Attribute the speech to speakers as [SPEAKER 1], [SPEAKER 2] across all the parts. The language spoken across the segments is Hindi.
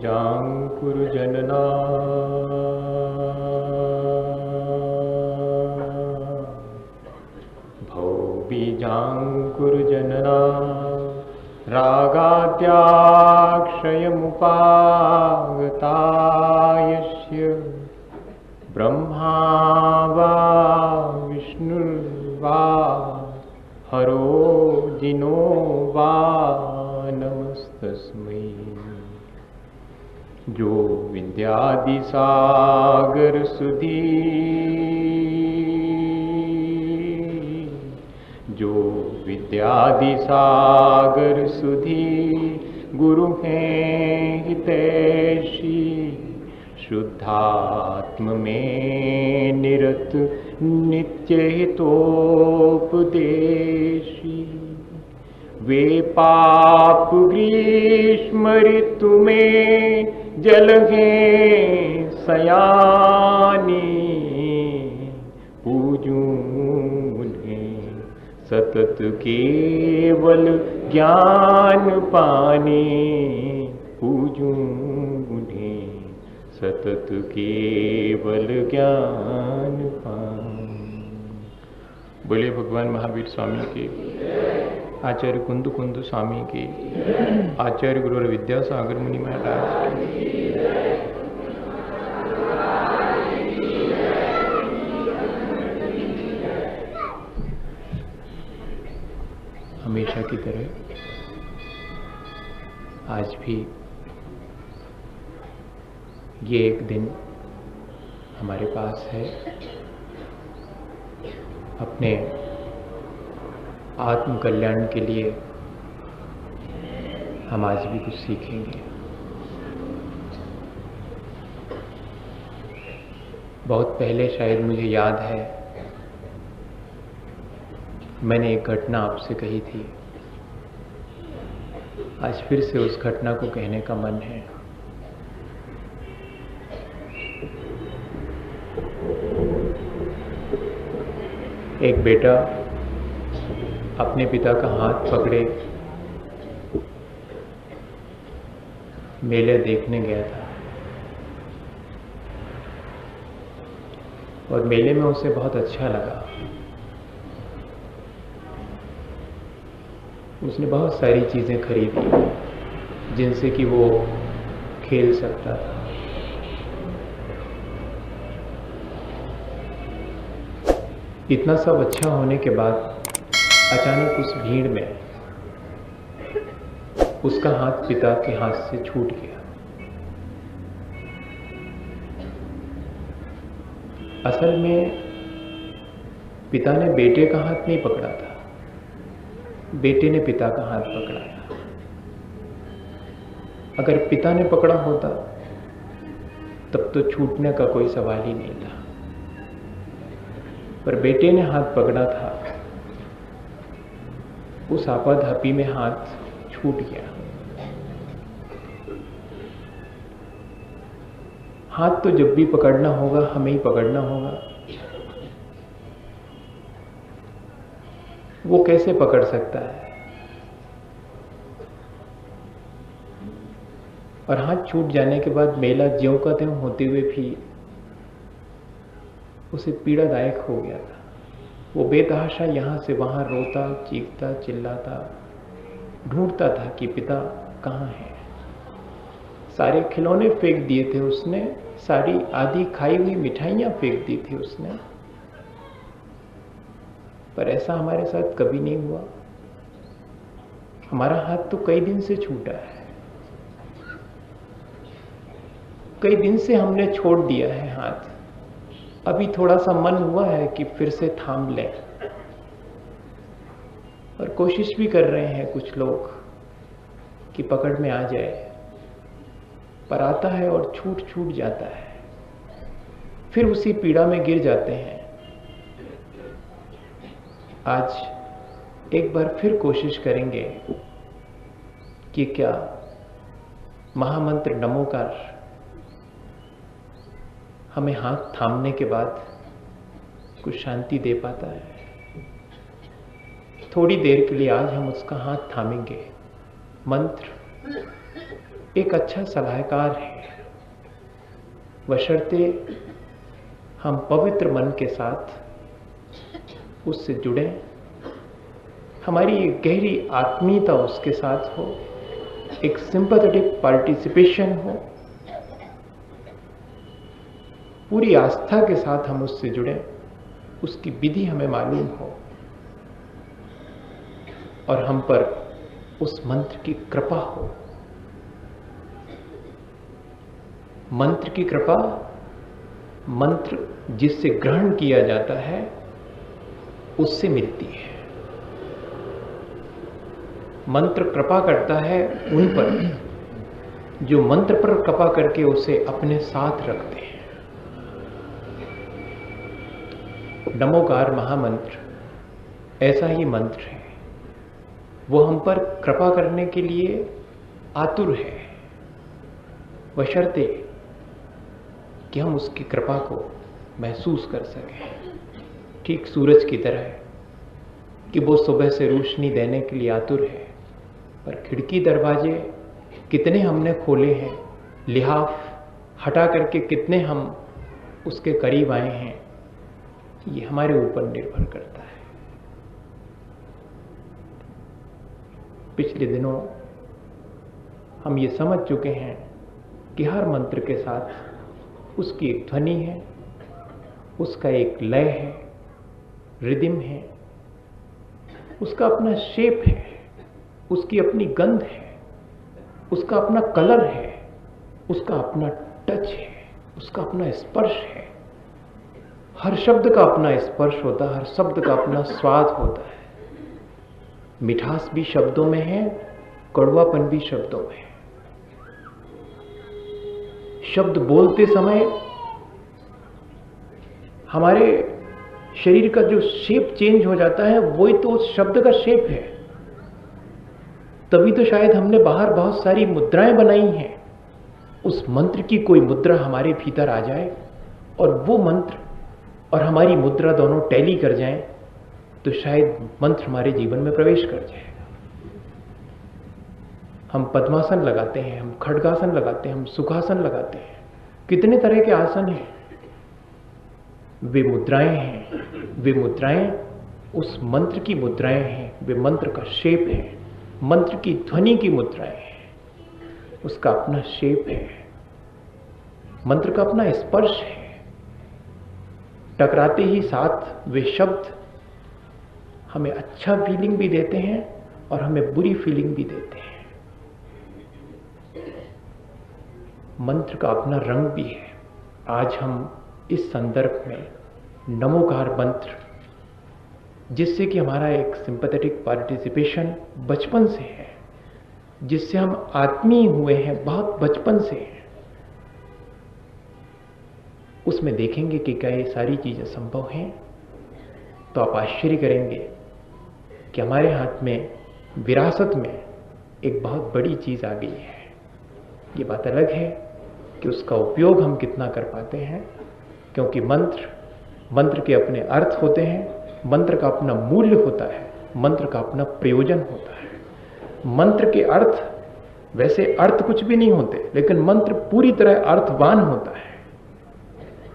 [SPEAKER 1] भवबीजाङ्कुरजनना भवबीजाङ्कुरजनना रागाद्याक्षयमुपागता यस्य ब्रह्मा वा विष्णुर्वा हरो जिनो वा नमस्तस्मै। जो विद्यादिसागर सुधी जो विद्यादिसागर सुधी गुरु हैं हितैषी शुद्धात्म में निरत नित्य हितोपदेशी। वे पाप ग्रीष्म ऋतु में जल हैं सयानी पूजूं उन्हें सतत केवल ज्ञान पाने पूजूं उन्हें सतत केवल ज्ञान पाने। बोले भगवान महावीर स्वामी के, आचार्य कुंदु कुंदु स्वामी के, आचार्य गुरु विद्यासागर मुनि महाराज के। हमेशा की तरह आज भी ये एक दिन हमारे पास है अपने आत्म कल्याण के लिए। हम आज भी कुछ सीखेंगे। बहुत पहले शायद मुझे याद है मैंने एक घटना आपसे कही थी। आज फिर से उस घटना को कहने का मन है। एक बेटा अपने पिता का हाथ पकड़े मेले देखने गया था और मेले में उसे बहुत अच्छा लगा। उसने बहुत सारी चीजें खरीदी जिनसे कि वो खेल सकता था। इतना सब अच्छा होने के बाद अचानक उस भीड़ में उसका हाथ पिता के हाथ से छूट गया। असल में पिता ने बेटे का हाथ नहीं पकड़ा था, बेटे ने पिता का हाथ पकड़ा था। अगर पिता ने पकड़ा होता तब तो छूटने का कोई सवाल ही नहीं था, पर बेटे ने हाथ पकड़ा था। उस आपाधापी में हाथ छूट गया। हाथ तो जब भी पकड़ना होगा हमें ही पकड़ना होगा। वो कैसे पकड़ सकता है? और हाथ छूट जाने के बाद मेला ज्यों का त्यों होते हुए भी उसे पीड़ादायक हो गया था। वो बेतहाशा यहाँ से वहाँ रोता, चीखता, चिल्लाता, ढूंढता था कि पिता कहाँ है। सारे खिलौने फेंक दिए थे उसने, सारी आधी खाई हुई मिठाइयाँ फेंक दी थी उसने, पर ऐसा हमारे साथ कभी नहीं हुआ। हमारा हाथ तो कई दिन से छूटा है, कई दिन से हमने छोड़ दिया है हाथ। अभी थोड़ा सा मन हुआ है कि फिर से थाम लें, और कोशिश भी कर रहे हैं कुछ लोग कि पकड़ में आ जाए, पर आता है और छूट जाता है। फिर उसी पीड़ा में गिर जाते हैं। आज एक बार फिर कोशिश करेंगे कि क्या महामंत्र नमोकार हमें हाथ थामने के बाद कुछ शांति दे पाता है। थोड़ी देर के लिए आज हम उसका हाथ थामेंगे। मंत्र एक अच्छा सलाहकार है, बशर्ते हम पवित्र मन के साथ उससे जुड़े, हमारी एक गहरी आत्मीयता उसके साथ हो, एक सिंपैथेटिक पार्टिसिपेशन हो, पूरी आस्था के साथ हम उससे जुड़े, उसकी विधि हमें मालूम हो और हम पर उस मंत्र की कृपा हो। मंत्र की कृपा, मंत्र जिससे ग्रहण किया जाता है उससे मिलती है। मंत्र कृपा करता है उन पर जो मंत्र पर कृपा करके उसे अपने साथ रखते हैं। नमोकार महामंत्र ऐसा ही मंत्र है, वो हम पर कृपा करने के लिए आतुर है, बशर्ते कि हम उसकी कृपा को महसूस कर सकें। ठीक सूरज की तरह है कि वो सुबह से रोशनी देने के लिए आतुर है, पर खिड़की दरवाजे कितने हमने खोले हैं, लिहाफ हटा करके कितने हम उसके करीब आए हैं, ये हमारे ऊपर निर्भर करता है। पिछले दिनों हम ये समझ चुके हैं कि हर मंत्र के साथ उसकी एक ध्वनि है, उसका एक लय है, रिदम है, उसका अपना शेप है, उसकी अपनी गंध है, उसका अपना कलर है, उसका अपना टच है, उसका अपना स्पर्श है। हर शब्द का अपना स्पर्श होता है, हर शब्द का अपना स्वाद होता है। मिठास भी शब्दों में है, कड़वापन भी शब्दों में है। शब्द बोलते समय हमारे शरीर का जो शेप चेंज हो जाता है, वही तो उस शब्द का शेप है। तभी तो शायद हमने बाहर बहुत सारी मुद्राएं बनाई हैं। उस मंत्र की कोई मुद्रा हमारे भीतर आ जाए और वो मंत्र और हमारी मुद्रा दोनों टैली कर जाएं, तो शायद मंत्र हमारे जीवन में प्रवेश कर जाए। हम पद्मासन लगाते हैं, हम खड्गासन लगाते हैं, हम सुखासन लगाते हैं, कितने तरह के आसन हैं। वे मुद्राएं हैं, वे मुद्राएं उस मंत्र की मुद्राएं हैं, वे मंत्र का शेप है, मंत्र की ध्वनि की मुद्राएं हैं, उसका अपना शेप है, मंत्र का अपना स्पर्श है। टकराते ही साथ वे शब्द हमें अच्छा फीलिंग भी देते हैं और हमें बुरी फीलिंग भी देते हैं। मंत्र का अपना रंग भी है। आज हम इस संदर्भ में नमोकार मंत्र, जिससे कि हमारा एक सिंपैथेटिक पार्टिसिपेशन बचपन से है, जिससे हम आत्मीय हुए हैं बहुत बचपन से, उसमें देखेंगे कि क्या ये सारी चीजें संभव हैं। तो आप आश्चर्य करेंगे कि हमारे हाथ में विरासत में एक बहुत बड़ी चीज आ गई है। ये बात अलग है कि उसका उपयोग हम कितना कर पाते हैं, क्योंकि मंत्र के अपने अर्थ होते हैं, मंत्र का अपना मूल्य होता है, मंत्र का अपना प्रयोजन होता है। मंत्र के अर्थ, वैसे अर्थ कुछ भी नहीं होते, लेकिन मंत्र पूरी तरह अर्थवान होता है।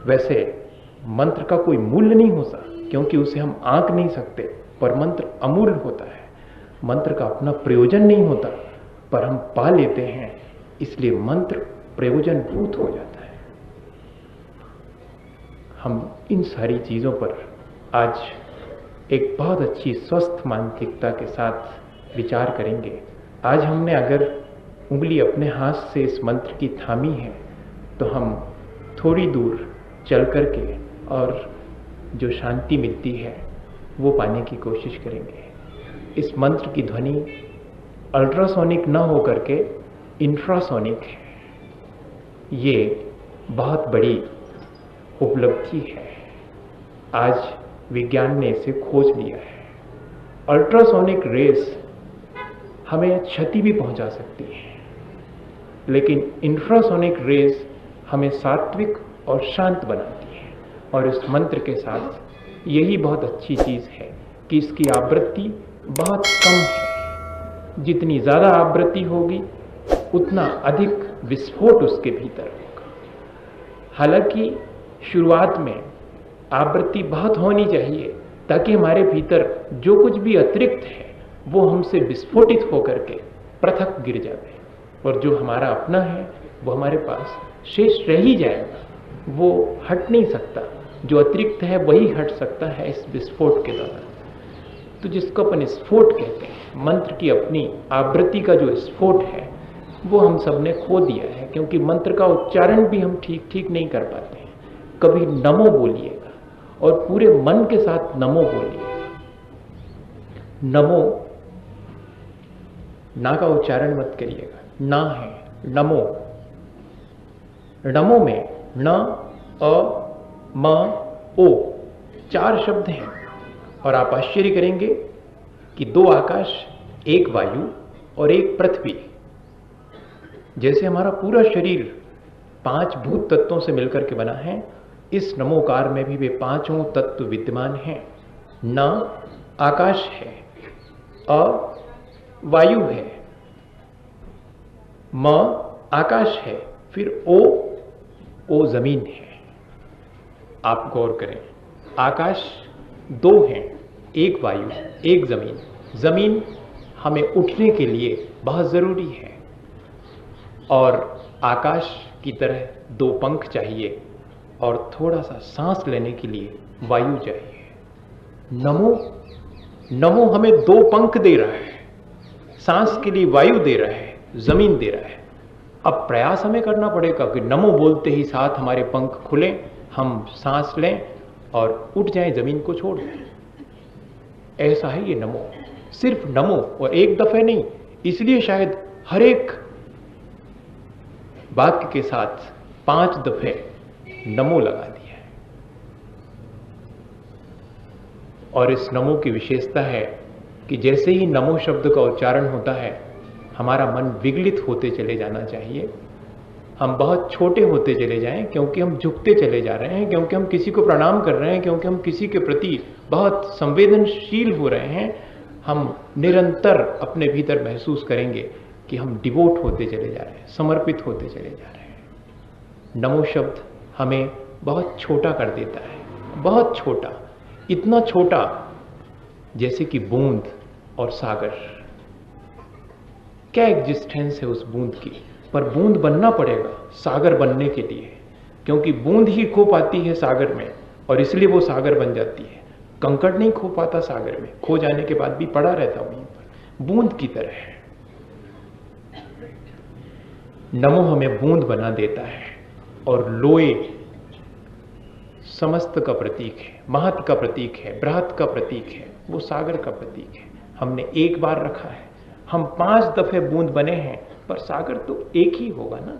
[SPEAKER 1] वैसे मंत्र का कोई मूल्य नहीं होता, क्योंकि उसे हम आंक नहीं सकते, पर मंत्र अमूल्य होता है। मंत्र का अपना प्रयोजन नहीं होता, पर हम पा लेते हैं, इसलिए मंत्र प्रयोजनभूत हो जाता है। हम इन सारी चीजों पर आज एक बहुत अच्छी स्वस्थ मानसिकता के साथ विचार करेंगे। आज हमने अगर उंगली अपने हाथ से इस मंत्र की थामी है, तो हम थोड़ी दूर चल करके और जो शांति मिलती है वो पाने की कोशिश करेंगे। इस मंत्र की ध्वनि अल्ट्रासोनिक न हो करके इंफ्रासोनिक है। ये बहुत बड़ी उपलब्धि है, आज विज्ञान ने इसे खोज लिया है। अल्ट्रासोनिक रेस हमें क्षति भी पहुंचा सकती है, लेकिन इंफ्रासोनिक रेस हमें सात्विक और शांत बनाती है। और इस मंत्र के साथ यही बहुत अच्छी चीज है कि इसकी आवृत्ति बहुत कम है। जितनी ज्यादा आवृत्ति होगी उतना अधिक विस्फोट उसके भीतर होगा। हालांकि शुरुआत में आवृत्ति बहुत होनी चाहिए ताकि हमारे भीतर जो कुछ भी अतिरिक्त है वो हमसे विस्फोटित होकर के पृथक गिर जाए, और जो हमारा अपना है वो हमारे पास शेष रह ही जाएगा, वो हट नहीं सकता। जो अतिरिक्त है वही हट सकता है इस विस्फोट के दौरान। तो जिसको अपन स्फोट कहते हैं, मंत्र की अपनी आवृत्ति का जो स्फोट है वो हम सब ने खो दिया है, क्योंकि मंत्र का उच्चारण भी हम ठीक ठीक नहीं कर पाते हैं। कभी नमो बोलिएगा और पूरे मन के साथ नमो बोलिए। नमो ना का उच्चारण मत करिएगा, ना है नमो। नमो में न, अ, म, ओ 4 शब्द हैं, और आप आश्चर्य करेंगे कि 2 आकाश, 1 वायु और 1 पृथ्वी। जैसे हमारा पूरा शरीर 5 भूत तत्वों से मिलकर के बना है, इस नमोकार में भी वे 5 तत्व विद्यमान हैं। न आकाश है, अ वायु है, म आकाश है, फिर ओ जमीन है। आप गौर करें, आकाश 2 हैं, 1 वायु 1 जमीन। जमीन हमें उठने के लिए बहुत जरूरी है, और आकाश की तरह 2 पंख चाहिए, और थोड़ा सा सांस लेने के लिए वायु चाहिए। नमो हमें 2 पंख दे रहा है, सांस के लिए वायु दे रहा है, जमीन दे रहा है। अब प्रयास हमें करना पड़ेगा कि नमो बोलते ही साथ हमारे पंख खुले, हम सांस लें और उठ जाएं, जमीन को छोड़ दें। ऐसा है ये नमो। सिर्फ नमो, और एक दफे नहीं, इसलिए शायद हर एक वाक्य के साथ 5 दफे नमो लगा दिया है। और इस नमो की विशेषता है कि जैसे ही नमो शब्द का उच्चारण होता है, हमारा मन विगलित होते चले जाना चाहिए। हम बहुत छोटे होते चले जाएं, क्योंकि हम झुकते चले जा रहे हैं, क्योंकि हम किसी को प्रणाम कर रहे हैं, क्योंकि हम किसी के प्रति बहुत संवेदनशील हो रहे हैं। हम निरंतर अपने भीतर महसूस करेंगे कि हम डिवोट होते चले जा रहे हैं, समर्पित होते चले जा रहे हैं। नमो शब्द हमें बहुत छोटा कर देता है, बहुत छोटा, इतना छोटा जैसे कि बूंद और सागर। क्या एग्जिस्टेंस है उस बूंद की, पर बूंद बनना पड़ेगा सागर बनने के लिए, क्योंकि बूंद ही खो पाती है सागर में, और इसलिए वो सागर बन जाती है। कंकड़ नहीं खो पाता सागर में, खो जाने के बाद भी पड़ा रहता वहीं पर, बूंद की तरह है। नमो हमें बूंद बना देता है, और लोए समस्त का प्रतीक है, महत का प्रतीक है, बृहत का प्रतीक है, वो सागर का प्रतीक है। हमने एक बार रखा है, हम 5 दफे बूंद बने हैं, पर सागर तो एक ही होगा ना।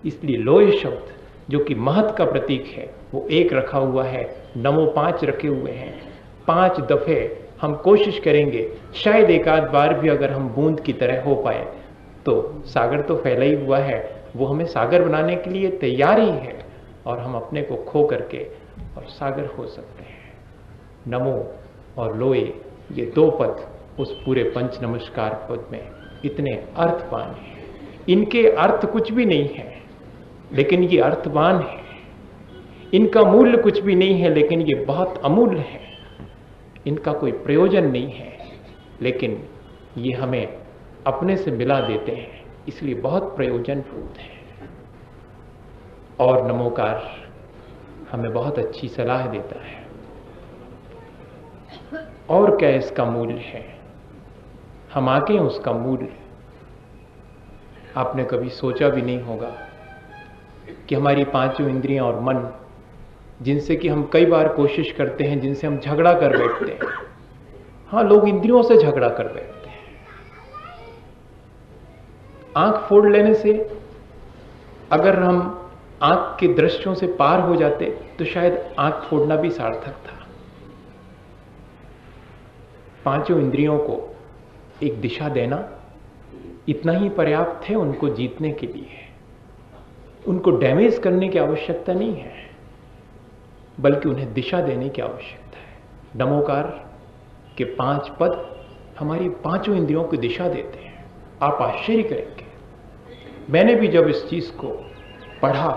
[SPEAKER 1] इसलिए लोए शब्द जो कि महत का प्रतीक है, वो 1 रखा हुआ है, नमो 5 रखे हुए हैं। 5 दफे हम कोशिश करेंगे, शायद एक आध बार भी अगर हम बूंद की तरह हो पाए, तो सागर तो फैला ही हुआ है, वो हमें सागर बनाने के लिए तैयार ही है, और हम अपने को खो करके और सागर हो सकते हैं। नमो और लोए, ये 2 पद उस पूरे पंच नमस्कार पद में इतने अर्थवान हैं। इनके अर्थ कुछ भी नहीं है, लेकिन ये अर्थवान है। इनका मूल्य कुछ भी नहीं है, लेकिन ये बहुत अमूल्य है। इनका कोई प्रयोजन नहीं है, लेकिन ये हमें अपने से मिला देते हैं, इसलिए बहुत प्रयोजनभूत है। और नमोकार हमें बहुत अच्छी सलाह देता है। और क्या इसका मूल्य है, हम आके उसका मूल्य। आपने कभी सोचा भी नहीं होगा कि हमारी 5 इंद्रियां और मन, जिनसे कि हम कई बार कोशिश करते हैं, जिनसे हम झगड़ा कर बैठते हैं। हाँ, लोग इंद्रियों से झगड़ा कर बैठते हैं। आंख फोड़ लेने से अगर हम आंख के दृश्यों से पार हो जाते तो शायद आंख फोड़ना भी सार्थक था। 5 इंद्रियों को एक दिशा देना इतना ही पर्याप्त है उनको जीतने के लिए। उनको डैमेज करने की आवश्यकता नहीं है, बल्कि उन्हें दिशा देने की आवश्यकता है। नमोकार के 5 पद हमारी 5 इंद्रियों को दिशा देते हैं। आप आश्चर्य करेंगे, मैंने भी जब इस चीज को पढ़ा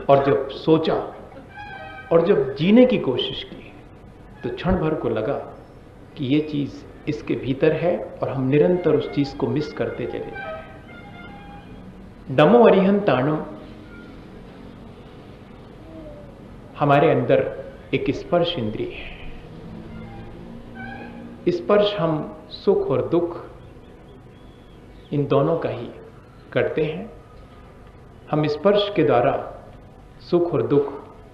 [SPEAKER 1] और जब सोचा और जब जीने की कोशिश की तो क्षण भर को लगा कि ये चीज इसके भीतर है और हम निरंतर उस चीज को मिस करते चले जा रहे हैं। डमो अरिहंताणम, हमारे अंदर एक स्पर्श इंद्रिय है। स्पर्श हम सुख और दुख इन दोनों का ही करते हैं। हम स्पर्श के द्वारा सुख और दुख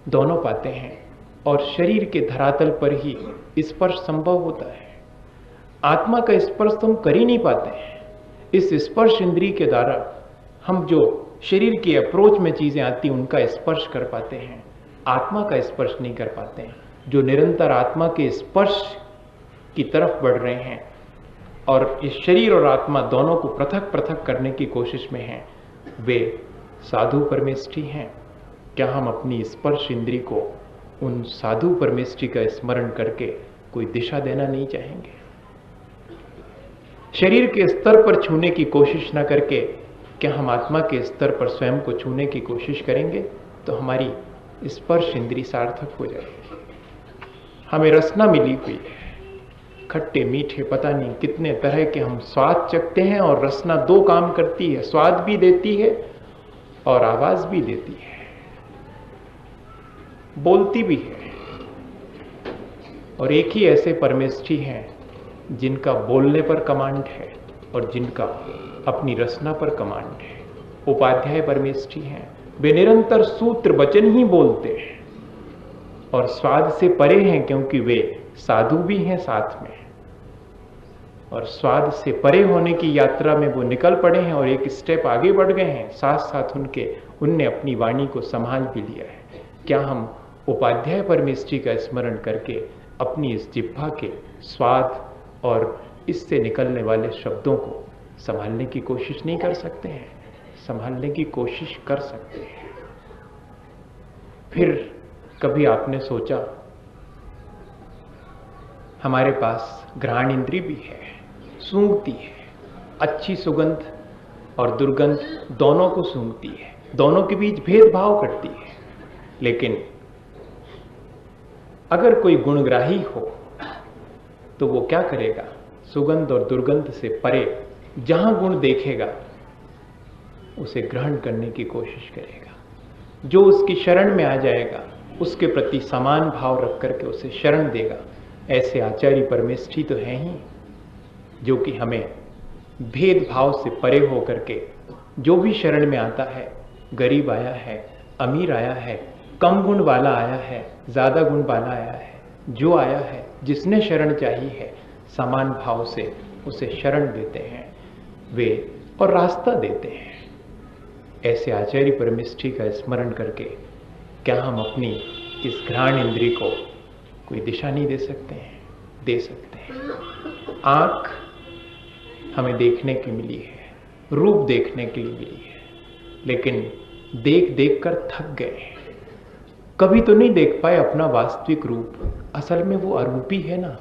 [SPEAKER 1] दोनों पाते हैं और शरीर के धरातल पर ही स्पर्श संभव होता है। आत्मा का स्पर्श तो हम कर ही नहीं पाते हैं। इस स्पर्श इंद्रिय के द्वारा हम जो शरीर की अप्रोच में चीजें आती हैं उनका स्पर्श कर पाते हैं, आत्मा का स्पर्श नहीं कर पाते हैं। जो निरंतर आत्मा के स्पर्श की तरफ बढ़ रहे हैं और इस शरीर और आत्मा दोनों को पृथक पृथक करने की कोशिश में हैं, वे साधु परमेष्ठी हैं। क्या हम अपनी स्पर्श इंद्रिय को उन साधु परमेष्ठी का स्मरण करके कोई दिशा देना नहीं चाहेंगे? शरीर के स्तर पर छूने की कोशिश न करके क्या हम आत्मा के स्तर पर स्वयं को छूने की कोशिश करेंगे तो हमारी स्पर्श इंद्रिय सार्थक हो जाएगी। हमें रसना मिली हुई है, खट्टे मीठे पता नहीं कितने तरह के हम स्वाद चखते हैं और रसना दो काम करती है, स्वाद भी देती है और आवाज भी देती है, बोलती भी है। और एक ही ऐसे परमेष्ठी हैं जिनका बोलने पर कमांड है और जिनका अपनी रसना पर कमांड है। उपाध्याय परमेष्ठी हैं, वे निरंतर सूत्र वचन ही बोलते हैं और स्वाद से परे हैं क्योंकि वे साधु भी हैं साथ में, और स्वाद से परे होने की यात्रा में वो निकल पड़े हैं और एक स्टेप आगे बढ़ गए हैं। साथ साथ उनने अपनी वाणी को संभाल भी लिया है। क्या हम उपाध्याय परमेष्ठी का स्मरण करके अपनी इस जिह्वा के स्वाद और इससे निकलने वाले शब्दों को संभालने की कोशिश नहीं कर सकते हैं? संभालने की कोशिश कर सकते हैं। फिर कभी आपने सोचा हमारे पास घ्राण इंद्रिय भी है, सूंघती है, अच्छी सुगंध और दुर्गंध दोनों को सूंघती है, दोनों के बीच भेदभाव करती है। लेकिन अगर कोई गुणग्राही हो तो वो क्या करेगा? सुगंध और दुर्गंध से परे जहां गुण देखेगा उसे ग्रहण करने की कोशिश करेगा। जो उसकी शरण में आ जाएगा उसके प्रति समान भाव रख करके उसे शरण देगा। ऐसे आचार्य परमेष्ठी तो हैं ही जो कि हमें भेदभाव से परे होकर के जो भी शरण में आता है, गरीब आया है, अमीर आया है, कम गुण वाला आया है, ज्यादा गुण वाला आया है, जो आया है, जिसने शरण चाहिए है, समान भाव से उसे शरण देते हैं वे और रास्ता देते हैं। ऐसे आचार्य परमेष्ठी का स्मरण करके क्या हम अपनी इस घ्राण इंद्रिय को कोई दिशा नहीं दे सकते हैं? दे सकते हैं। आंख हमें देखने की मिली है, रूप देखने के लिए मिली है, लेकिन देख देख कर थक गए हैं। कभी तो नहीं देख पाए अपना वास्तविक रूप। असल में वो अरूपी है ना।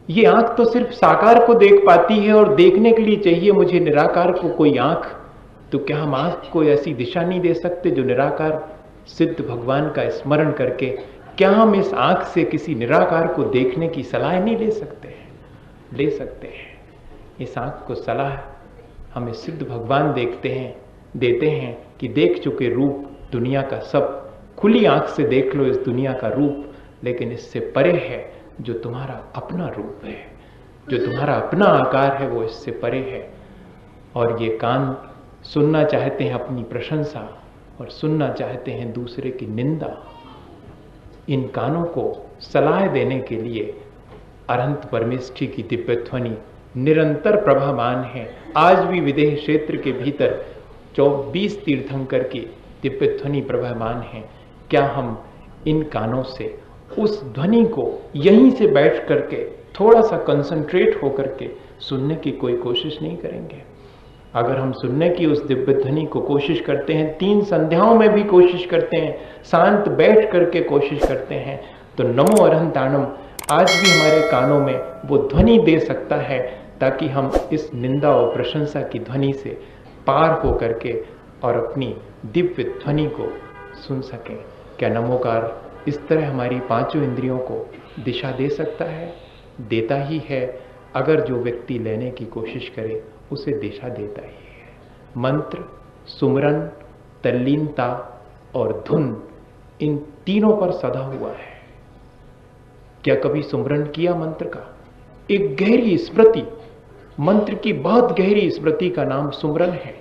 [SPEAKER 1] ये आंख तो सिर्फ साकार को देख पाती है और देखने के लिए चाहिए मुझे निराकार को कोई आंख। तो क्या हम आंख को ऐसी दिशा नहीं दे सकते जो निराकार सिद्ध भगवान का स्मरण करके क्या हम इस आंख से किसी निराकार को देखने की सलाह नहीं ले सकते हैं? ले सकते हैं। इस आंख को सलाह हमें सिद्ध भगवान देते हैं कि देख चुके रूप दुनिया का सब, खुली आंख से देख लो इस दुनिया का रूप, लेकिन इससे परे है जो तुम्हारा अपना रूप है, जो तुम्हारा अपना आकार है, वो इससे परे है। और ये कान सुनना चाहते हैं अपनी प्रशंसा और सुनना चाहते हैं दूसरे की निंदा। इन कानों को सलाह देने के लिए अरहंत परमेष्ठी की दिव्य ध्वनि निरंतर प्रभावान है। आज भी विदेह क्षेत्र के भीतर 24 तीर्थंकर की दिव्य ध्वनि प्रभावान है। क्या हम इन कानों से उस ध्वनि को यहीं से बैठ करके थोड़ा सा कंसंट्रेट होकर के सुनने की कोई कोशिश नहीं करेंगे? अगर हम सुनने की उस दिव्य ध्वनि को कोशिश करते हैं, 3 संध्याओं में भी कोशिश करते हैं, शांत बैठ करके कोशिश करते हैं, तो नमो अरहंताणम आज भी हमारे कानों में वो ध्वनि दे सकता है ताकि हम इस निंदा और प्रशंसा की ध्वनि से पार हो करके और अपनी दिव्य ध्वनि को सुन सकें। क्या नमोकार इस तरह हमारी पांचों इंद्रियों को दिशा दे सकता है? देता ही है। अगर जो व्यक्ति लेने की कोशिश करे उसे दिशा देता ही है। मंत्र, सुमरन, तल्लीनता और धुन, इन तीनों पर सदा हुआ है। क्या कभी सुमरन किया मंत्र का? एक गहरी स्मृति, मंत्र की बहुत गहरी स्मृति का नाम सुमरन है।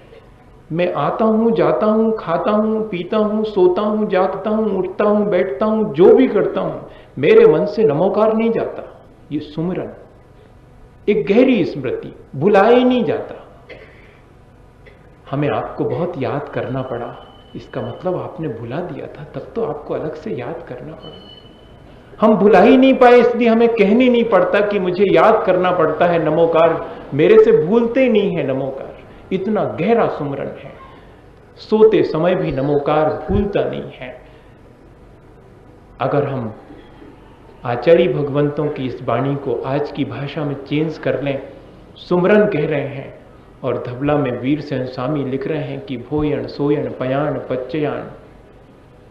[SPEAKER 1] मैं आता हूं, जाता हूं, खाता हूं, पीता हूं, सोता हूं, जागता हूं, उठता हूं, बैठता हूं, जो भी करता हूं, मेरे मन से नमोकार नहीं जाता। ये सुमरन, एक गहरी स्मृति, भुलाया ही नहीं जाता। हमें आपको बहुत याद करना पड़ा, इसका मतलब आपने भुला दिया था, तब तो आपको अलग से याद करना पड़ा। हम भुला ही नहीं पाए, इसलिए हमें कहने नहीं पड़ता कि मुझे याद करना पड़ता है नमोकार, मेरे से भूलते ही नहीं है नमोकार। इतना गहरा सुमरन है। सोते समय भी नमोकार भूलता नहीं है। अगर हम आचार्य भगवंतों की इस वाणी को आज की भाषा में चेंज कर लें, सुमरन कह रहे हैं, और धबला में वीर सेन स्वामी लिख रहे हैं कि भोयन, सोयन, पयान, पच्चयान,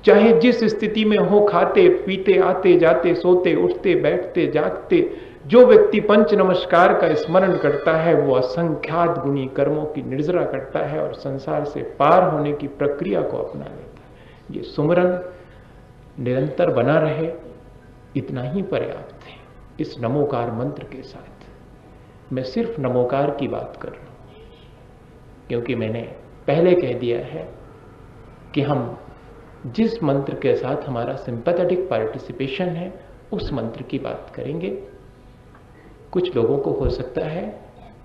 [SPEAKER 1] चाहे जिस स्थिति में हो, खाते पीते, आते जाते, सोते उठते, बैठते जागते, जो व्यक्ति पंच नमस्कार का स्मरण करता है वो असंख्यात गुणी कर्मों की निर्जरा करता है और संसार से पार होने की प्रक्रिया को अपना लेता है। ये सुमरन निरंतर बना रहे, इतना ही पर्याप्त है। इस नमोकार मंत्र के साथ मैं सिर्फ नमोकार की बात कर रहा हूं, क्योंकि मैंने पहले कह दिया है कि हम जिस मंत्र के साथ हमारा सिंपैथेटिक पार्टिसिपेशन है उस मंत्र की बात करेंगे। कुछ लोगों को हो सकता है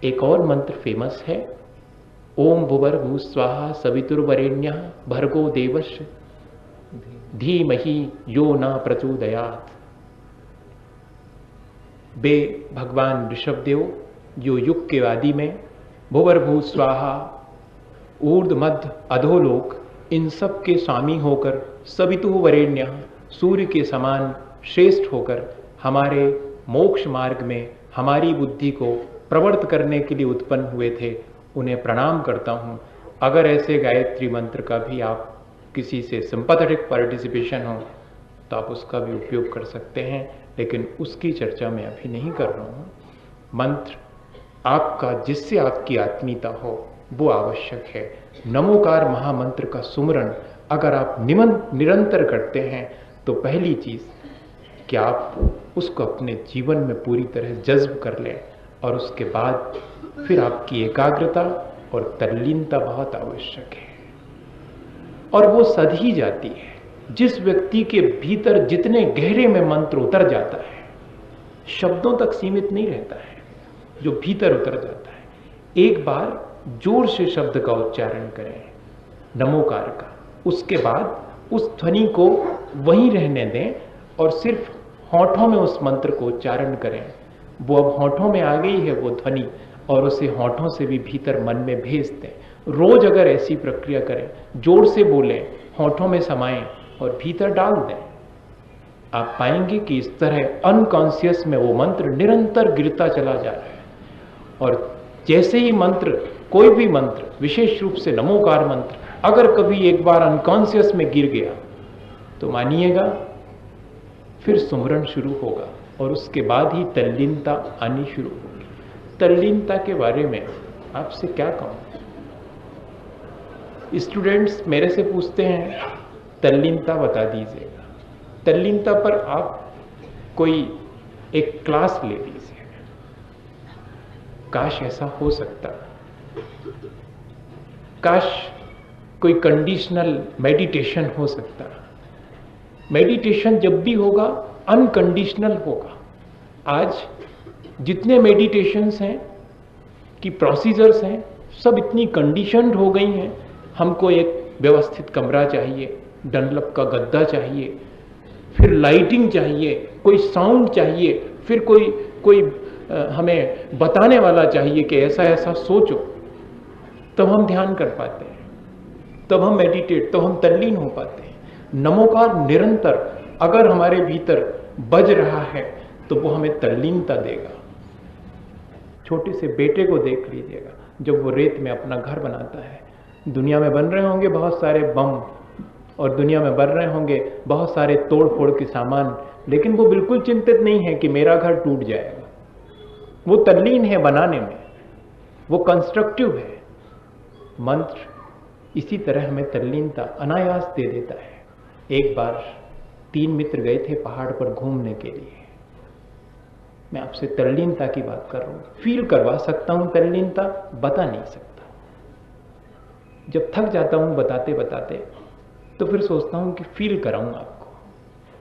[SPEAKER 1] एक और मंत्र फेमस है, ओम भुवर्भुव स्वाहा सवितुर्वरेण्यः भर्गो देवस्य धीमहि यो न प्रचोदयात्। वे भगवान ऋषभदेव जो युग के आदि में भुवर्भुव स्वाहा, ऊर्ध्व मध्य अधोलोक, इन सब के स्वामी होकर सवितुः वरेण्यः, सूर्य के समान श्रेष्ठ होकर हमारे मोक्ष मार्ग में हमारी बुद्धि को प्रवृत्त करने के लिए उत्पन्न हुए थे, उन्हें प्रणाम करता हूं। अगर ऐसे गायत्री मंत्र का भी आप किसी से सिंपैथेटिक पार्टिसिपेशन हो तो आप उसका भी उपयोग कर सकते हैं, लेकिन उसकी चर्चा मैं अभी नहीं कर रहा हूं। मंत्र आपका, जिससे आपकी आत्मीयता हो, वो आवश्यक है। नमोकार महामंत्र का सुमरन अगर आप निरंतर करते हैं तो पहली चीज कि आप उसको अपने जीवन में पूरी तरह जज्ब कर लें, और उसके बाद फिर आपकी एकाग्रता और तल्लीनता बहुत आवश्यक है। और वो सध ही जाती है जिस व्यक्ति के भीतर जितने गहरे में मंत्र उतर जाता है, शब्दों तक सीमित नहीं रहता है, जो भीतर उतर जाता है। एक बार जोर से शब्द का उच्चारण करें नमोकार का, उसके बाद उस ध्वनि को वहीं रहने दें और सिर्फ होठों में उस मंत्र को उच्चारण करें। वो अब होठों में आ गई है वो ध्वनि, और उसे होठों से भी भीतर मन में भेज दें। रोज अगर ऐसी प्रक्रिया करें, जोर से बोलें, होठों में समाएं और भीतर डाल दें, आप पाएंगे कि इस तरह अनकॉन्शियस में वो मंत्र निरंतर गिरता चला जा रहा है। और जैसे ही मंत्र, कोई भी मंत्र, विशेष रूप से नमोकार मंत्र, अगर कभी एक बार अनकॉन्शियस में गिर गया तो मानिएगा फिर सुमरन शुरू होगा और उसके बाद ही तल्लीनता आनी शुरू होगी। तल्लीनता के बारे में आपसे क्या कहूं? स्टूडेंट्स मेरे से पूछते हैं तल्लीनता बता दीजिएगा। तल्लीनता पर आप कोई एक क्लास ले लीजिए। काश ऐसा हो सकता, काश कोई कंडीशनल मेडिटेशन हो सकता। मेडिटेशन जब भी होगा अनकंडीशनल होगा। आज जितने मेडिटेशंस हैं कि प्रोसीजर्स हैं, सब इतनी कंडीशनड हो गई हैं। हमको एक व्यवस्थित कमरा चाहिए, डनलप का गद्दा चाहिए, फिर लाइटिंग चाहिए, कोई साउंड चाहिए, फिर कोई हमें बताने वाला चाहिए कि ऐसा ऐसा सोचो, तब हम ध्यान कर पाते हैं, तब हम मेडिटेट, तब हम तल्लीन हो पाते हैं। नमोकार निरंतर अगर हमारे भीतर बज रहा है तो वो हमें तल्लीनता देगा। छोटे से बेटे को देख लीजिएगा, जब वो रेत में अपना घर बनाता है। दुनिया में बन रहे होंगे बहुत सारे बम और दुनिया में बन रहे होंगे बहुत सारे तोड़ फोड़ के सामान, लेकिन वो बिल्कुल चिंतित नहीं है कि मेरा घर टूट जाएगा। वो तल्लीन है बनाने में, वो कंस्ट्रक्टिव है। मंत्र इसी तरह हमें तल्लीनता अनायास दे देता है। एक बार 3 मित्र गए थे पहाड़ पर घूमने के लिए। मैं आपसे तल्लीनता की बात कर रहा हूं, फील करवा सकता हूं तल्लीनता, बता नहीं सकता। जब थक जाता हूं बताते बताते तो फिर सोचता हूं कि फील कराऊं आपको,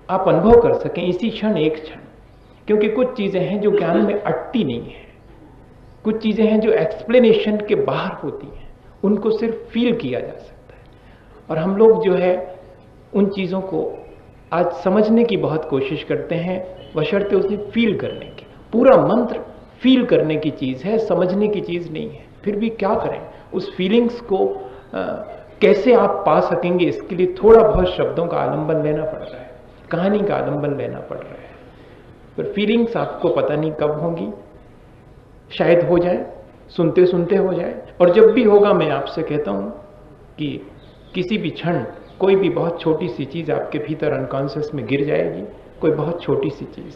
[SPEAKER 1] आप अनुभव कर सकें इसी क्षण एक क्षण। क्योंकि कुछ चीजें हैं जो ज्ञान में अटती नहीं है, कुछ चीजें हैं जो एक्सप्लेनेशन के बाहर होती हैं, उनको सिर्फ फील किया जा सकता है। और हम लोग जो है उन चीजों को आज समझने की बहुत कोशिश करते हैं, बशर्ते उसे फील करने की। पूरा मंत्र फील करने की चीज है, समझने की चीज नहीं है। फिर भी क्या करें, उस फीलिंग्स को कैसे आप पा सकेंगे, इसके लिए थोड़ा बहुत शब्दों का आलंबन लेना पड़ रहा है, कहानी का आलंबन लेना पड़ रहा है। पर फीलिंग्स आपको पता नहीं कब होंगी, शायद हो जाए, सुनते सुनते हो जाए। और जब भी होगा मैं आपसे कहता हूं कि किसी भी क्षण कोई भी बहुत छोटी सी चीज आपके भीतर अनकॉन्शियस में गिर जाएगी। कोई बहुत छोटी सी चीज,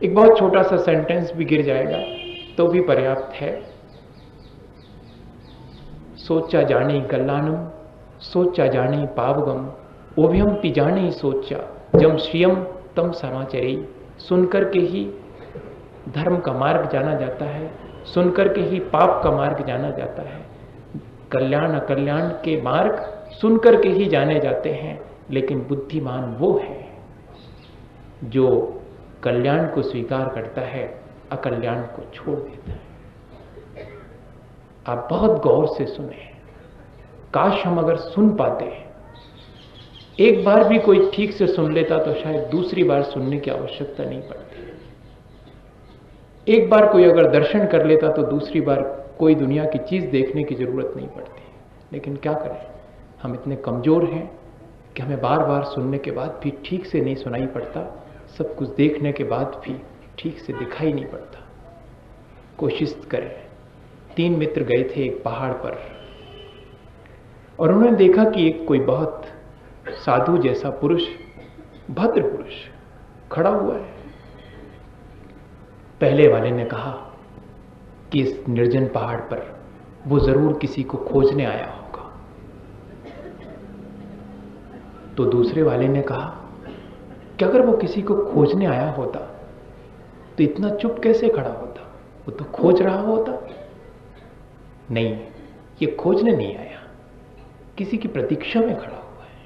[SPEAKER 1] एक बहुत छोटा सा सेंटेंस भी गिर जाएगा तो भी पर्याप्त है। सोचा जाने कल्याणम, सोचा जाने पावगम, ओभ्यम पि जाने सोचा, जम श्रियम तम समाचरे। सुनकर के ही धर्म का मार्ग जाना जाता है, सुनकर के ही पाप का मार्ग जाना जाता है। कल्याण अकल्याण के मार्ग सुनकर के ही जाने जाते हैं। लेकिन बुद्धिमान वो है जो कल्याण को स्वीकार करता है, अकल्याण को छोड़ देता है। आप बहुत गौर से सुने, काश हम अगर सुन पाते, एक बार भी कोई ठीक से सुन लेता तो शायद दूसरी बार सुनने की आवश्यकता नहीं पड़ती। एक बार कोई अगर दर्शन कर लेता तो दूसरी बार कोई दुनिया की चीज देखने की जरूरत नहीं पड़ती। लेकिन क्या करें, हम इतने कमजोर हैं कि हमें बार बार सुनने के बाद भी ठीक से नहीं सुनाई पड़ता, सब कुछ देखने के बाद भी ठीक से दिखाई नहीं पड़ता। कोशिश करें। 3 मित्र गए थे एक पहाड़ पर और उन्होंने देखा कि एक कोई बहुत साधु जैसा पुरुष, भद्र पुरुष खड़ा हुआ है। पहले वाले ने कहा कि इस निर्जन पहाड़ पर वो जरूर किसी को खोजने आया होगा। तो दूसरे वाले ने कहा कि अगर वो किसी को खोजने आया होता तो इतना चुप कैसे खड़ा होता, वो तो खोज रहा होता। नहीं, ये खोजने नहीं आया, किसी की प्रतीक्षा में खड़ा हुआ है।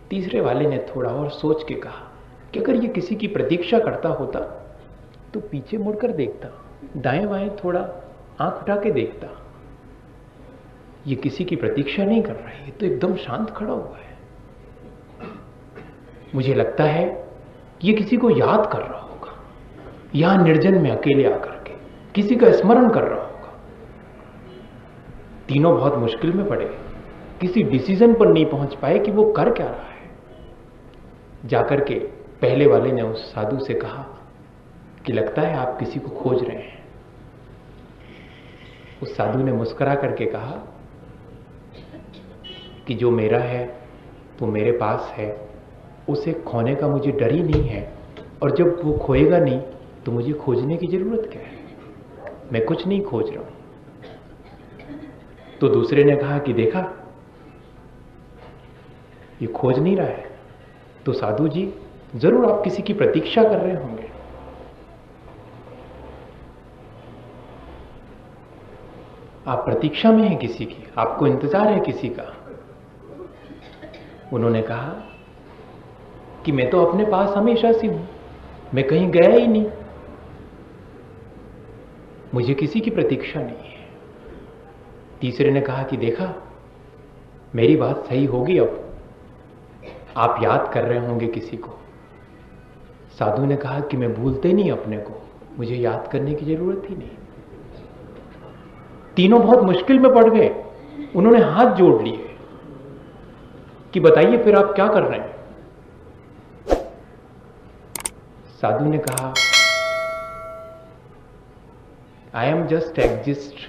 [SPEAKER 1] तीसरे वाले ने थोड़ा और सोच के कहा कि अगर ये किसी की प्रतीक्षा करता होता तो पीछे मुड़कर देखता, दाएं बाएं थोड़ा आंख उठा के देखता। ये किसी की प्रतीक्षा नहीं कर रहा है, ये तो एकदम शांत खड़ा हुआ है। मुझे लगता है ये किसी को याद कर रहा होगा, यहां निर्जन में अकेले आकर के किसी का स्मरण कर रहा होगा। तीनों बहुत मुश्किल में पड़े, किसी डिसीजन पर नहीं पहुंच पाए कि वो कर क्या रहा है। जाकर के पहले वाले ने उस साधु से कहा कि लगता है आप किसी को खोज रहे हैं। उस साधु ने मुस्कुरा करके कहा कि जो मेरा है वो मेरे पास है, उसे खोने का मुझे डर ही नहीं है, और जब वो खोएगा नहीं तो मुझे खोजने की जरूरत क्या है, मैं कुछ नहीं खोज रहा हूं। तो दूसरे ने कहा कि देखा ये खोज नहीं रहा है, तो साधु जी जरूर आप किसी की प्रतीक्षा कर रहे होंगे। आप प्रतीक्षा में हैं किसी की, आपको इंतजार है किसी का। उन्होंने कहा कि मैं तो अपने पास हमेशा से हूं, मैं कहीं गया ही नहीं, मुझे किसी की प्रतीक्षा नहीं है। तीसरे ने कहा कि देखा मेरी बात सही होगी, अब आप याद कर रहे होंगे किसी को। साधु ने कहा कि मैं भूलते नहीं अपने को, मुझे याद करने की जरूरत ही नहीं। तीनों बहुत मुश्किल में पड़ गए। उन्होंने हाथ जोड़ लिए कि बताइए फिर आप क्या कर रहे हैं। साधु ने कहा I am just existing.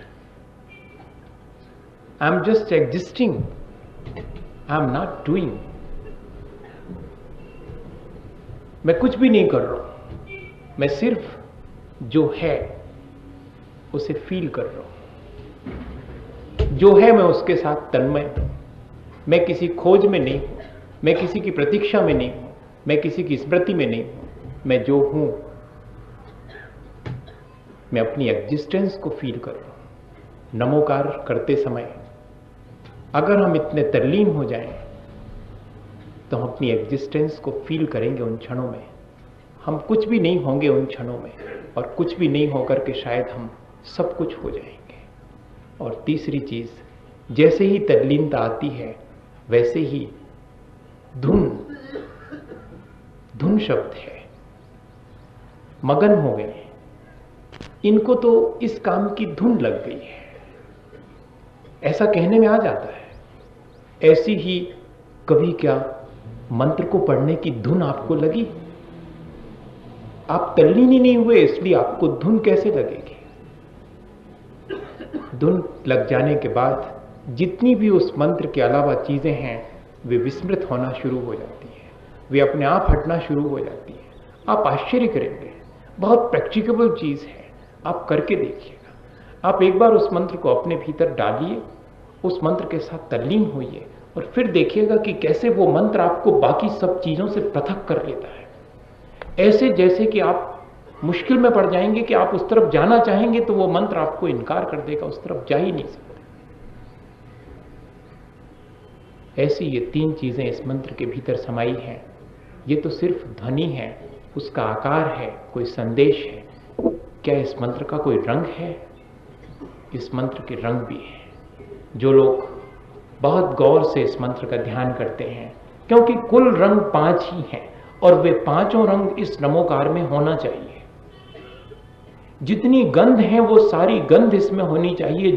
[SPEAKER 1] I am not doing. मैं कुछ भी नहीं कर रहा हूं, मैं सिर्फ जो है उसे फील कर रहा हूं। जो है मैं उसके साथ तन्मय हूं। मैं किसी खोज में नहीं हूं, मैं किसी की प्रतीक्षा में नहीं हूं, मैं किसी की स्मृति में नहीं हूं। मैं जो हूं, मैं अपनी एग्जिस्टेंस को फील कर रहा हूं। नमोकार करते समय अगर हम इतने तल्लीन हो जाएं तो हम अपनी एग्जिस्टेंस को फील करेंगे उन क्षणों में। हम कुछ भी नहीं होंगे उन क्षणों में, और कुछ भी नहीं होकर के शायद हम सब कुछ हो जाएंगे। और तीसरी चीज, जैसे ही तल्लीनता आती है वैसे ही धुन शब्द है, मगन हो गए। इनको तो इस काम की धुन लग गई है, ऐसा कहने में आ जाता है। ऐसी ही कभी क्या मंत्र को पढ़ने की धुन आपको लगी? आप तल्लीन ही नहीं हुए, इसलिए आपको धुन कैसे लगेगी? धुन लग जाने के बाद जितनी भी उस मंत्र के अलावा चीजें हैं वे विस्मृत होना शुरू हो जाती हैं, वे अपने आप हटना शुरू हो जाती हैं। आप आश्चर्य करेंगे, बहुत प्रैक्टिकल चीज है, आप करके देखिएगा। आप एक बार उस मंत्र को अपने भीतर डालिए, उस मंत्र के साथ तल्लीन होइए, और फिर देखिएगा कि कैसे वो मंत्र आपको बाकी सब चीजों से पृथक कर लेता है। ऐसे जैसे कि आप मुश्किल में पड़ जाएंगे कि आप उस तरफ जाना चाहेंगे तो वो मंत्र आपको इनकार कर देगा, उस तरफ जा ही नहीं सकते। ऐसी ये तीन चीजें इस मंत्र के भीतर समाई हैं। ये तो सिर्फ ध्वनि है, उसका आकार है, कोई संदेश है। क्या इस मंत्र का कोई रंग है? इस मंत्र के रंग भी हैं। जो लोग बहुत गौर से इस मंत्र का ध्यान करते हैं, क्योंकि कुल रंग 5 ही हैं और वे पांचों रंग इस नमोकार में होना चाहिए। जितनी गंध है वो सारी गंध इसमें होनी चाहिए,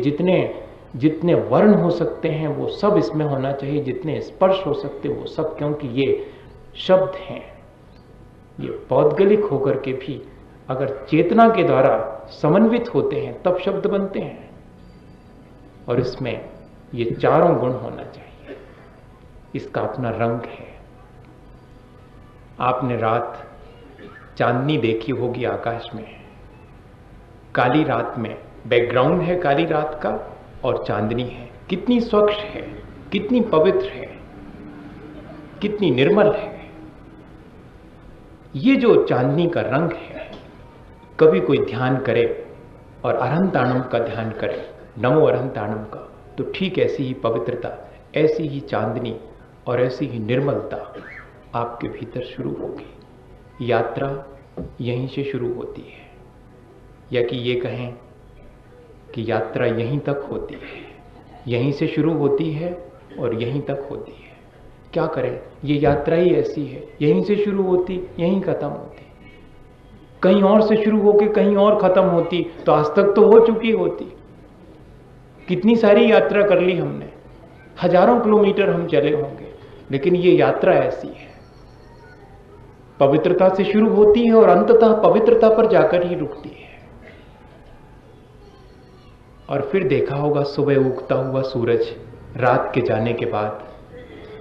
[SPEAKER 1] जितने वर्ण हो सकते हैं वो सब इसमें होना चाहिए, जितने स्पर्श हो सकते वो सब, क्योंकि ये शब्द हैं। ये पौद्गलिक होकर के भी अगर चेतना के द्वारा समन्वित होते हैं तब शब्द बनते हैं। और इसमें ये चारों गुण होना चाहिए। इसका अपना रंग है। आपने रात चांदनी देखी होगी आकाश में। काली रात में बैकग्राउंड है काली रात का और चांदनी है। कितनी स्वच्छ है, कितनी पवित्र है, कितनी निर्मल है। ये जो चांदनी का रंग है, कभी कोई ध्यान करे और अरहंताणम का ध्यान करे, नमो अरहंताणम का, तो ठीक ऐसी ही पवित्रता, ऐसी ही चांदनी और ऐसी ही निर्मलता आपके भीतर शुरू होगी। यात्रा यहीं से शुरू होती है, या कि ये कहें कि यात्रा यहीं तक होती है। यहीं से शुरू होती है और यहीं तक होती है। क्या करें, ये यात्रा ही ऐसी है, यहीं से शुरू होती, यहीं खत्म होती। कहीं और से शुरू होकर कहीं और खत्म होती तो आज तक तो हो चुकी होती। कितनी सारी यात्रा कर ली हमने, हजारों किलोमीटर हम चले होंगे, लेकिन ये यात्रा ऐसी है, पवित्रता से शुरू होती है और अंततः पवित्रता पर जाकर ही रुकती है। और फिर देखा होगा सुबह उगता हुआ सूरज रात के जाने के बाद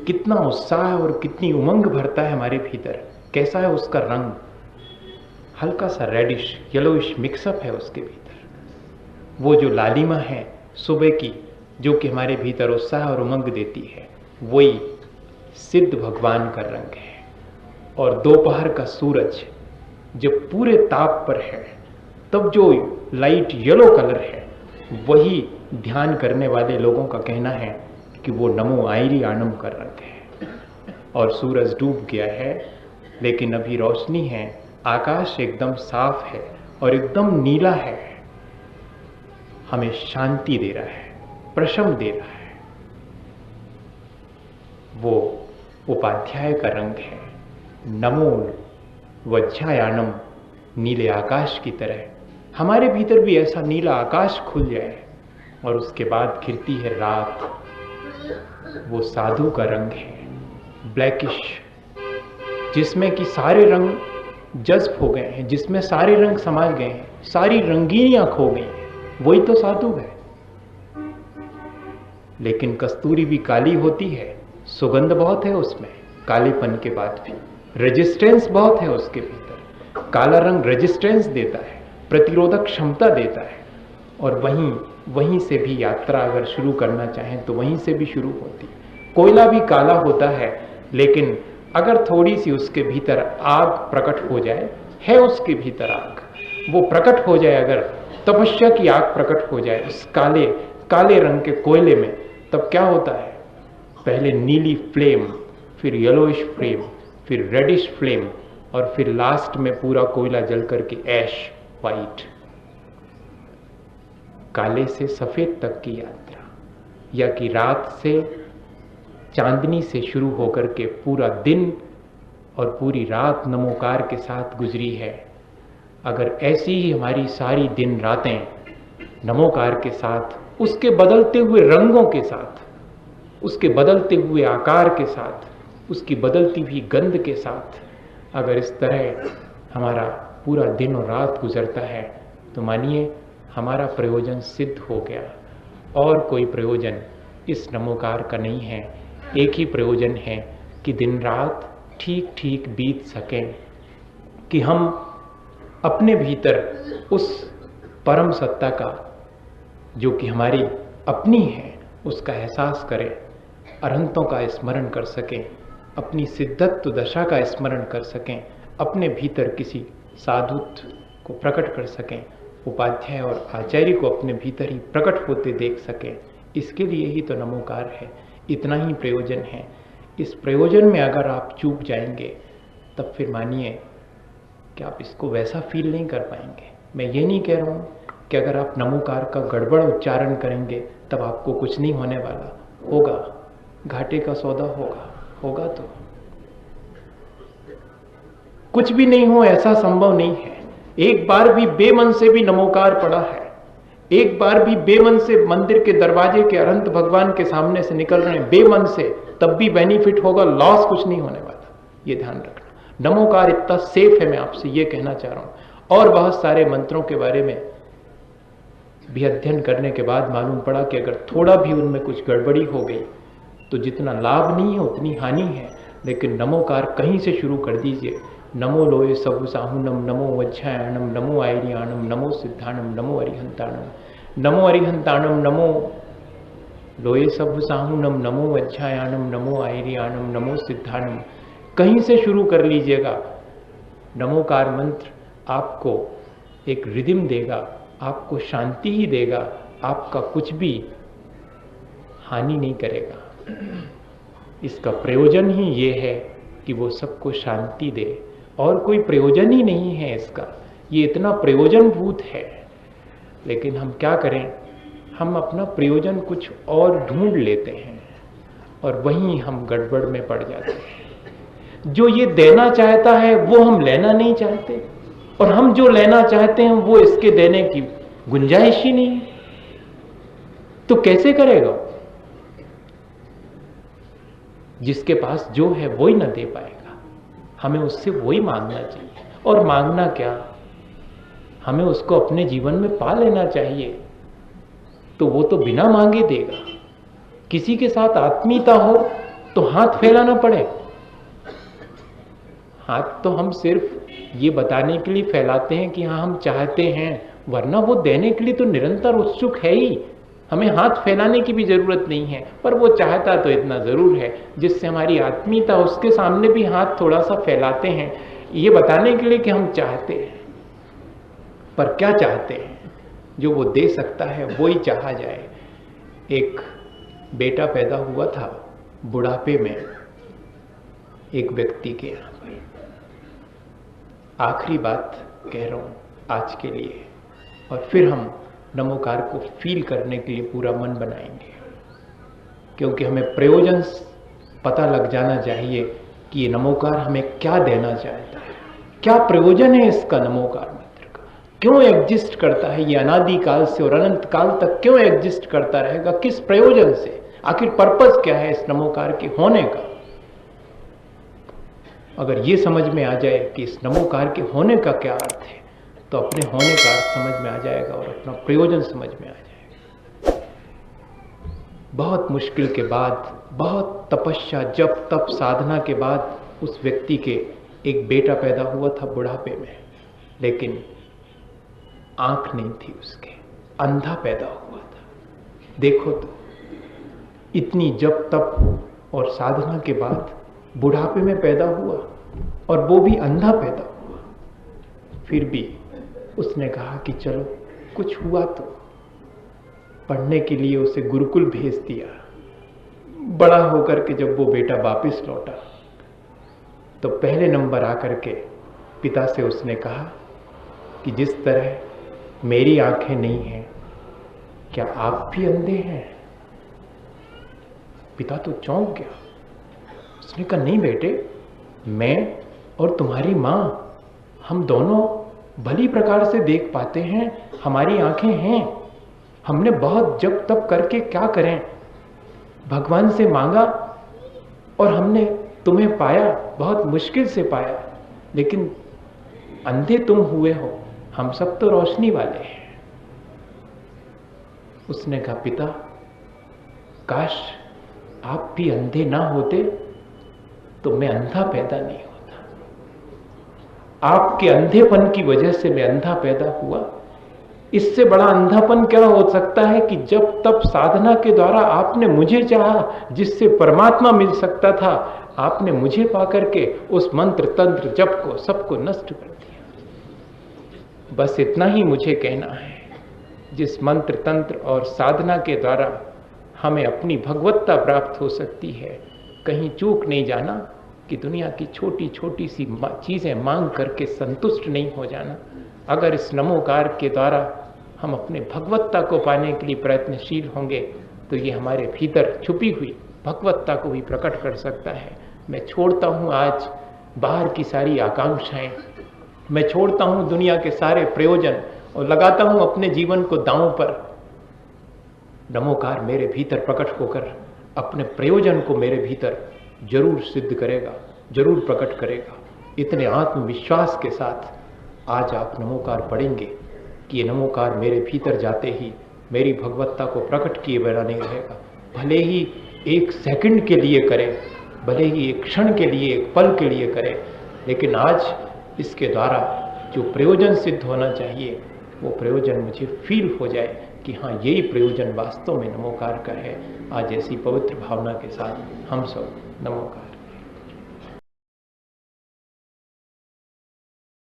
[SPEAKER 1] कितना उत्साह और कितनी उमंग भरता है हमारे भीतर। कैसा है उसका रंग? हल्का सा रेडिश येलोइश मिक्सअप है उसके भीतर। वो जो लालिमा है सुबह की, जो कि हमारे भीतर उत्साह और उमंग देती है, वही सिद्ध भगवान का रंग है। और दोपहर का सूरज जब पूरे ताप पर है तब जो लाइट येलो कलर है, वही ध्यान करने वाले लोगों का कहना है कि वो नमो आयरी आनम का रंग है। और सूरज डूब गया है लेकिन अभी रोशनी है, आकाश एकदम साफ है और एकदम नीला है, हमें शांति दे रहा है, प्रशम दे रहा है। वो उपाध्याय का रंग है, नमो वज्रायानम, नीले आकाश की तरह। हमारे भीतर भी ऐसा नीला आकाश खुल जाए और उसके बाद घिरती है रात। वो साधु का रंग है, ब्लैकिश, जिसमें कि सारे रंग जज्ब हो गए हैं, जिसमें सारे रंग समा गए हैं, सारी रंगीनियां खो गई हैं। वही तो साधु है। लेकिन कस्तूरी भी काली होती है, सुगंध बहुत है उसमें, कालेपन के बाद भी रेजिस्टेंस बहुत है उसके भीतर। काला रंग रेजिस्टेंस देता है, प्रतिरोधक क्षमता देता है। और वहीं से भी यात्रा अगर शुरू करना चाहें तो वहीं से भी शुरू होती है। कोयला भी काला होता है, लेकिन अगर थोड़ी सी उसके भीतर आग प्रकट हो जाए, है उसके भीतर आग, वो प्रकट हो जाए, अगर तपस्या की आग प्रकट हो जाए उस काले काले रंग के कोयले में, तब क्या होता है? पहले नीली फ्लेम, फिर येलोइश फ्लेम, फिर रेडिश फ्लेम, और फिर लास्ट में पूरा कोयला जल करके ऐश, वाइट। काले से सफेद तक की यात्रा, या कि रात से चांदनी से शुरू होकर के पूरा दिन और पूरी रात नमोकार के साथ गुजरी है। अगर ऐसी ही हमारी सारी दिन रातें नमोकार के साथ, उसके बदलते हुए रंगों के साथ, उसके बदलते हुए आकार के साथ, उसकी बदलती हुई गंध के साथ, अगर इस तरह हमारा पूरा दिन और रात गुजरता है, तो मानिए हमारा प्रयोजन सिद्ध हो गया। और कोई प्रयोजन इस नमोकार का नहीं है। एक ही प्रयोजन है कि दिन रात ठीक ठीक बीत सकें, कि हम अपने भीतर उस परम सत्ता का, जो कि हमारी अपनी है, उसका एहसास करें, अरहंतों का स्मरण कर सकें, अपनी सिद्धत्व दशा का स्मरण कर सकें, अपने भीतर किसी साधुत्व को प्रकट कर सकें, उपाध्याय और आचार्य को अपने भीतर ही प्रकट होते देख सकें। इसके लिए ही तो नमोकार है, इतना ही प्रयोजन है। इस प्रयोजन में अगर आप चूक जाएंगे, तब फिर मानिए कि आप इसको वैसा फील नहीं कर पाएंगे। मैं ये नहीं कह रहा हूँ कि अगर आप नमोकार का गड़बड़ उच्चारण करेंगे तब आपको कुछ नहीं होने वाला, होगा, घाटे का सौदा होगा तो कुछ भी नहीं हो, ऐसा संभव नहीं है। एक बार भी बेमन से भी नमोकार पड़ा है, एक बार भी बेमन से मंदिर के दरवाजे के अरहंत भगवान के सामने से निकल रहे हैं बेमन से, तब भी बेनिफिट होगा, लॉस कुछ नहीं होने वाला, ये ध्यान रखना। नमोकार इतना सेफ है, मैं आपसे ये कहना चाह रहा हूं। और बहुत सारे मंत्रों के बारे में भी अध्ययन करने के बाद मालूम पड़ा कि अगर थोड़ा भी उनमें कुछ गड़बड़ी हो गई तो जितना लाभ नहीं है उतनी हानि है। लेकिन नमोकार कहीं से शुरू कर दीजिए, नमो लोये सबु साहुनम, नमो वज्झायणम, नमो आयरियाणम, नमो सिद्धाणम, नमो अरिहंताणम, नमो अरिहंताणम, नमो लोये सबु साहुनम, नमो वज्झायणम, नमो आयरियाणम, नमो सिद्धाणम, कहीं से शुरू कर लीजिएगा। नमोकार मंत्र आपको एक रिदम देगा, आपको शांति ही देगा, आपका कुछ भी हानि नहीं करेगा। इसका प्रयोजन ही ये है कि वो सबको शांति दे, और कोई प्रयोजन ही नहीं है इसका। ये इतना प्रयोजनभूत है, लेकिन हम क्या करें, हम अपना प्रयोजन कुछ और ढूंढ लेते हैं और वहीं हम गड़बड़ में पड़ जाते हैं। जो ये देना चाहता है वो हम लेना नहीं चाहते, और हम जो लेना चाहते हैं वो इसके देने की गुंजाइश ही नहीं है। तो कैसे करेगा? जिसके पास जो है वो ही ना दे पाएगा, हमें उससे वही मांगना चाहिए। और मांगना क्या, हमें उसको अपने जीवन में पा लेना चाहिए, तो वो तो बिना मांगे देगा। किसी के साथ आत्मीयता हो तो हाथ फैलाना पड़े। हाथ तो हम सिर्फ ये बताने के लिए फैलाते हैं कि हाँ हम चाहते हैं, वरना वो देने के लिए तो निरंतर उत्सुक है ही। हमें हाथ फैलाने की भी जरूरत नहीं है, पर वो चाहता तो इतना जरूर है, जिससे हमारी आत्मीयता, उसके सामने भी हाथ थोड़ा सा फैलाते हैं, ये बताने के लिए कि हम चाहते हैं। पर क्या चाहते हैं? जो वो दे सकता है वो ही चाहा जाए। एक बेटा पैदा हुआ था बुढ़ापे में एक व्यक्ति के यहाँ पर। आखिरी बात कह रहा हूँ आज के लिए, और फिर हम नमोकार को फील करने के लिए पूरा मन बनाएंगे, क्योंकि हमें प्रयोजन पता लग जाना चाहिए कि ये नमोकार हमें क्या देना चाहता है, क्या प्रयोजन है इसका नमोकार मंत्र का, क्यों एग्जिस्ट करता है ये अनादि काल से और अनंत काल तक, क्यों एग्जिस्ट करता रहेगा, किस प्रयोजन से, आखिर पर्पस क्या है इस नमोकार के होने का। अगर ये समझ में आ जाए कि इस नमोकार के होने का क्या अर्थ है, तो अपने होने का अर्थ समझ में आ जाएगा और अपना प्रयोजन समझ में आ जाएगा। बहुत मुश्किल के बाद, बहुत तपस्या, जप तप साधना के बाद उस व्यक्ति के एक बेटा पैदा हुआ था बुढ़ापे में, लेकिन आंख नहीं थी उसके, अंधा पैदा हुआ था। देखो तो, इतनी जप तप और साधना के बाद बुढ़ापे में पैदा हुआ, और वो भी अंधा पैदा हुआ। फिर भी उसने कहा कि चलो कुछ हुआ तो। पढ़ने के लिए उसे गुरुकुल भेज दिया। बड़ा होकर के जब वो बेटा वापस लौटा तो पहले नंबर आकर के पिता से उसने कहा कि जिस तरह मेरी आंखें नहीं हैं, क्या आप भी अंधे हैं? पिता तो चौंक गया। उसने कहा नहीं बेटे, मैं और तुम्हारी मां, हम दोनों भली प्रकार से देख पाते हैं, हमारी आंखें हैं। हमने बहुत जप तप करके क्या करें, भगवान से मांगा और हमने तुम्हें पाया, बहुत मुश्किल से पाया, लेकिन अंधे तुम हुए हो, हम सब तो रोशनी वाले हैं। उसने कहा पिता, काश आप भी अंधे ना होते तो मैं अंधा पैदा नहीं होता। आपके अंधेपन की वजह से मैं अंधा पैदा हुआ। इससे बड़ा अंधापन क्या हो सकता है कि जब तब साधना के द्वारा आपने मुझे चाहा, जिससे परमात्मा मिल सकता था, आपने मुझे पाकर के उस मंत्र तंत्र जप को सबको नष्ट कर दिया। बस इतना ही मुझे कहना है, जिस मंत्र तंत्र और साधना के द्वारा हमें अपनी भगवत्ता प्राप्त हो सकती है, कहीं चूक नहीं जाना कि दुनिया की छोटी छोटी सी चीजें मांग करके संतुष्ट नहीं हो जाना। अगर इस नमोकार के द्वारा हम अपने भगवत्ता को पाने के लिए प्रयत्नशील होंगे तो ये हमारे भीतर छुपी हुई भगवत्ता को भी प्रकट कर सकता है। मैं छोड़ता हूँ आज बाहर की सारी आकांक्षाएं, मैं छोड़ता हूँ दुनिया के सारे प्रयोजन और लगाता हूँ अपने जीवन को दांव पर। नमोकार मेरे भीतर प्रकट होकर अपने प्रयोजन को मेरे भीतर जरूर सिद्ध करेगा, जरूर प्रकट करेगा। इतने आत्मविश्वास के साथ आज आप नमोकार पढ़ेंगे कि ये नमोकार मेरे भीतर जाते ही मेरी भगवत्ता को प्रकट किए बिना नहीं रहेगा। भले ही एक सेकंड के लिए करें, भले ही एक क्षण के लिए, एक पल के लिए करें, लेकिन आज इसके द्वारा जो प्रयोजन सिद्ध होना चाहिए वो प्रयोजन मुझे फील हो जाए कि हाँ, यही प्रयोजन वास्तव में नमोकार का है। आज ऐसी पवित्र भावना के साथ हम सब नमोकार।